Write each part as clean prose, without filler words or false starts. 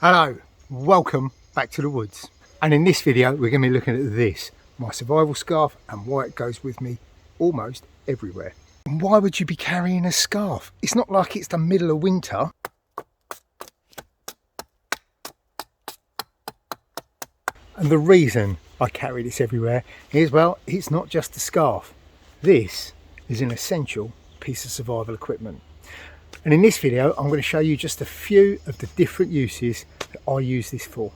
Hello, welcome back to the woods. And in this video we're going to be looking at this, my survival scarf, and why it goes with me almost everywhere. And why would you be carrying a scarf? It's not like it's the middle of winter. And the reason I carry this everywhere is, well, it's not just a scarf. This is an essential piece of survival equipment. And in this video, I'm going to show you just a few of the different uses that I use this for.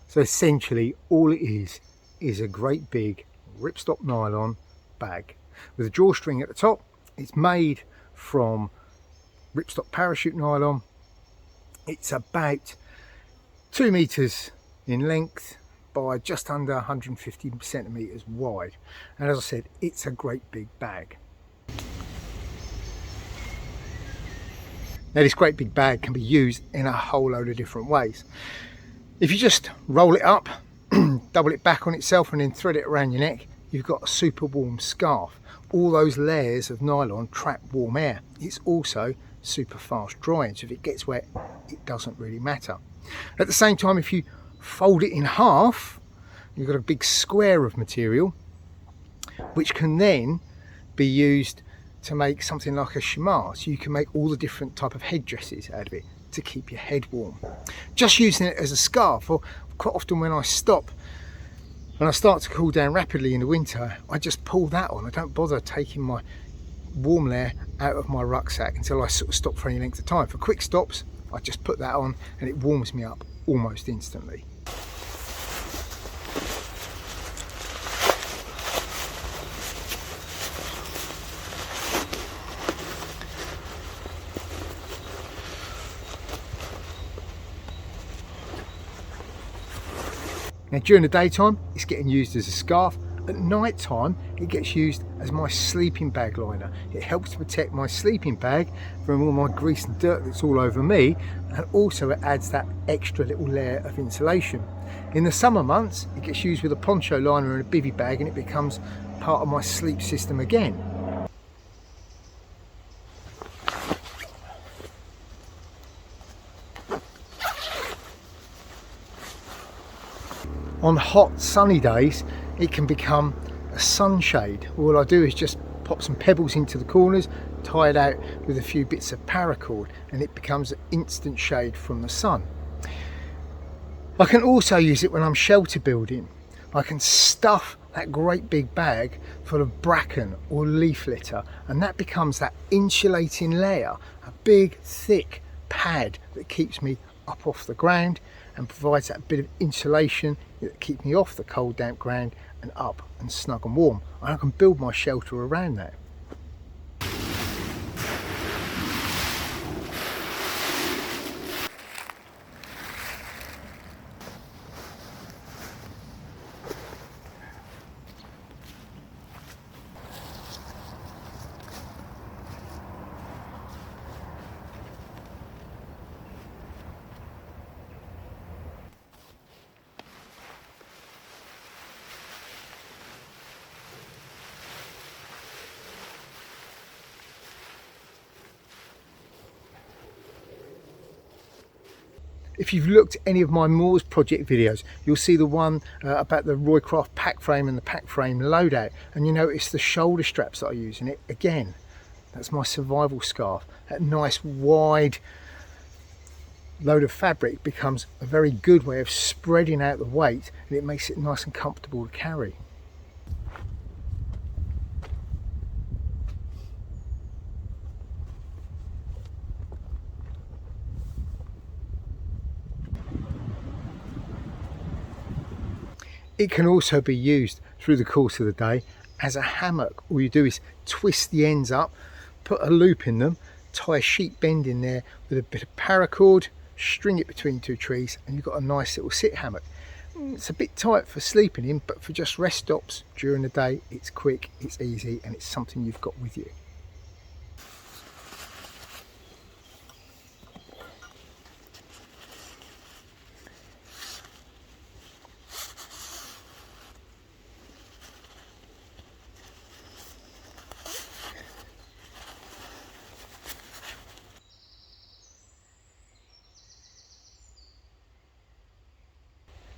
So essentially, all it is a great big ripstop nylon bag with a drawstring at the top. It's made from ripstop parachute nylon. It's about 2 meters in length by just under 150 centimeters wide. And as I said, it's a great big bag. Now this great big bag can be used in a whole load of different ways. If you just roll it up, double it back on itself and then thread it around your neck, you've got a super warm scarf. All those layers of nylon trap warm air. It's also super fast drying, so if it gets wet, it doesn't really matter. At the same time, if you fold it in half, you've got a big square of material which can then be used to make something like a shemar. So you can make all the different type of headdresses out of it to keep your head warm. Just using it as a scarf, or quite often when I stop and I start to cool down rapidly in the winter, I just pull that on. I don't bother taking my warm layer out of my rucksack until I sort of stop for any length of time. For quick stops, I just put that on and it warms me up almost instantly. Now during the daytime, it's getting used as a scarf. At night time, it gets used as my sleeping bag liner. It helps to protect my sleeping bag from all my grease and dirt that's all over me, and also it adds that extra little layer of insulation. In the summer months, it gets used with a poncho liner and a bivvy bag, and it becomes part of my sleep system again. On hot sunny days, it can become a sunshade. All I do is just pop some pebbles into the corners, tie it out with a few bits of paracord, and it becomes an instant shade from the sun. I can also use it when I'm shelter building. I can stuff that great big bag full of bracken or leaf litter, and that becomes that insulating layer, a big thick pad that keeps me up off the ground and provides that bit of insulation that keeps me off the cold damp ground and up and snug and warm. And I can build my shelter around that. If you've looked at any of my Mors project videos, you'll see the one about the Roycraft pack frame and the pack frame loadout, and you notice the shoulder straps that I use in it. Again, that's my survival scarf. That nice wide load of fabric becomes a very good way of spreading out the weight, and it makes it nice and comfortable to carry. It can also be used through the course of the day as a hammock. All you do is twist the ends up, put a loop in them, tie a sheet bend in there with a bit of paracord, string it between two trees, and you've got a nice little sit hammock. It's a bit tight for sleeping in, but for just rest stops during the day, it's quick, it's easy, and it's something you've got with you.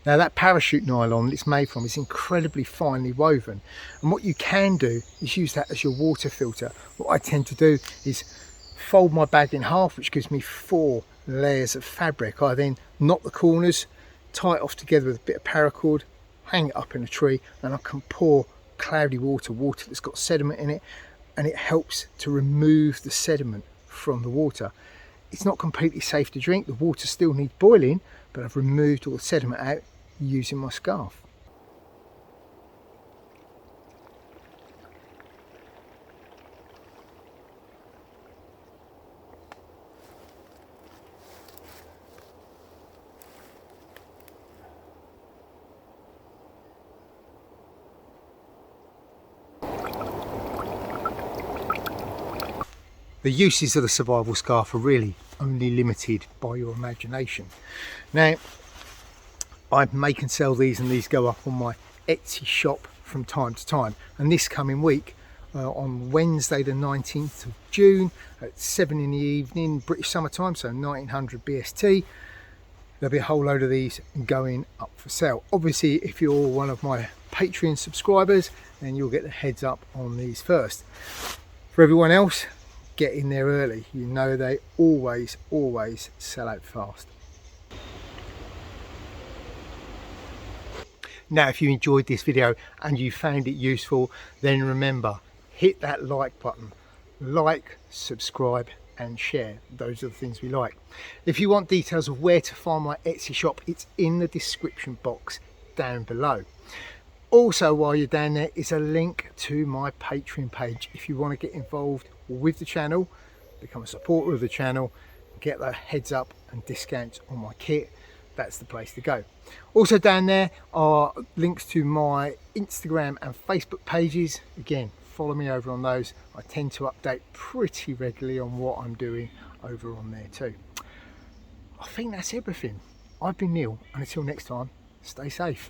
Now that parachute nylon it's made from is incredibly finely woven, and what you can do is use that as your water filter. What I tend to do is fold my bag in half, which gives me 4 layers of fabric. I then knot the corners, tie it off together with a bit of paracord, hang it up in a tree, and I can pour cloudy water that's got sediment in it, and it helps to remove the sediment from the water. It's not completely safe to drink, the water still needs boiling, but I've removed all the sediment out using my scarf. The uses of the survival scarf are really only limited by your imagination. Now, I make and sell these, and these go up on my Etsy shop from time to time. And this coming week, on Wednesday the 19th of June at 7 in the evening, British summertime, so 1900 BST, there'll be a whole load of these going up for sale. Obviously, if you're one of my Patreon subscribers, then you'll get the heads up on these first. For everyone else, get in there early. You know they always sell out fast. Now, if you enjoyed this video and you found it useful, then remember, hit that like button. Like, subscribe and share. Those are the things we like. If you want details of where to find my Etsy shop, it's in the description box down below. Also, while you're down there is a link to my Patreon page. If you want to get involved with the channel, become a supporter of the channel, get the heads up and discounts on my kit, that's the place to go. Also down there are links to my Instagram and Facebook pages. Again, follow me over on those. I tend to update pretty regularly on what I'm doing over on there too. I think that's everything. I've been Neil, and until next time, stay safe.